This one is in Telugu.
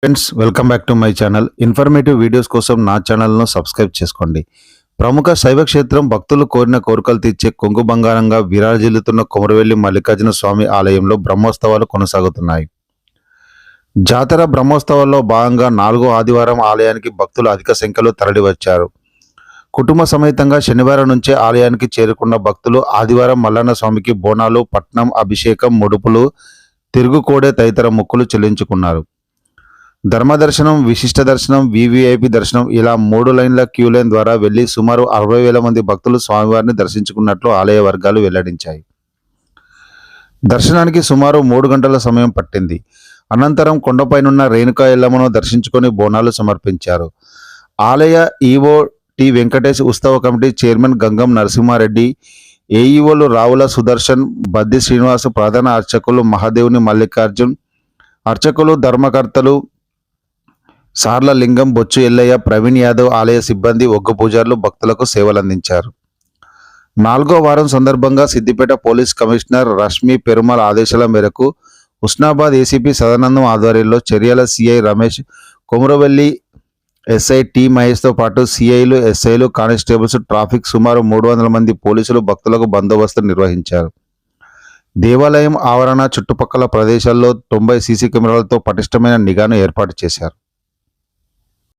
Friends, welcome back to my channel. Informative videos కోసం నా ఛానల్ను సబ్స్క్రైబ్ చేసుకోండి. ప్రముఖ శైవ క్షేత్రం భక్తులు కోరిన కోరికలు తీర్చే కొంగు బంగారంగా విరాజిల్లుతున్న కొమరవెల్లి మల్లికార్జున స్వామి ఆలయంలో బ్రహ్మోత్సవాలు కొనసాగుతున్నాయి. జాతర బ్రహ్మోత్సవాల్లో భాగంగా 4వ ఆదివారం ఆలయానికి భక్తులు అధిక సంఖ్యలో తరలివచ్చారు. కుటుంబ సమేతంగా శనివారం నుంచే ఆలయానికి చేరుకున్న భక్తులు ఆదివారం మల్లన్న స్వామికి బోనాలు, పట్నం అభిషేకం, ముడుపులు, తిరుగుకోడే తదితర మొక్కులు చెల్లించుకున్నారు. ధర్మదర్శనం, విశిష్ట దర్శనం, వివిఐపి దర్శనం ఇలా 3 లైన్ల క్యూ లైన్ ద్వారా వెళ్లి సుమారు 60,000 మంది భక్తులు స్వామివారిని దర్శించుకున్నట్లు ఆలయ వర్గాలు వెల్లడించాయి. దర్శనానికి సుమారు 3 గంటల సమయం పట్టింది. అనంతరం కొండపైనున్న రేణుకా ఎల్లమ్మను దర్శించుకొని బోనాలు సమర్పించారు. ఆలయ ఈవో టి వెంకటేష్, ఉత్సవ కమిటీ చైర్మన్ గంగం నరసింహారెడ్డి, ఏఈఓలు రావుల సుదర్శన్, బద్ది శ్రీనివాస్, ప్రధాన అర్చకులు మహాదేవుని మల్లికార్జున్, అర్చకులు ధర్మకర్తలు సార్ల లింగం, బొచ్చు ఎల్లయ్య, ప్రవీణ్ యాదవ్, ఆలయ సిబ్బంది, ఒగ్గు పూజారులు భక్తులకు సేవలందించారు. 4వ వారం సందర్భంగా సిద్దిపేట పోలీస్ కమిషనర్ రష్మి పెరుమాల్ ఆదేశాల మేరకు హుస్నాబాద్ ఏసీపీ సదానందం ఆధ్వర్యంలో చర్యల CI Ramesh, Komuravelli SI T మహేష్తో పాటు సిఐలు, ఎస్ఐలు, కానిస్టేబుల్స్, ట్రాఫిక్ సుమారు 300 మంది పోలీసులు భక్తులకు బందోబస్తు నిర్వహించారు. దేవాలయం ఆవరణ చుట్టుపక్కల ప్రదేశాల్లో 90 సీసీ కెమెరాలతో పటిష్టమైన నిఘాను ఏర్పాటు చేశారు.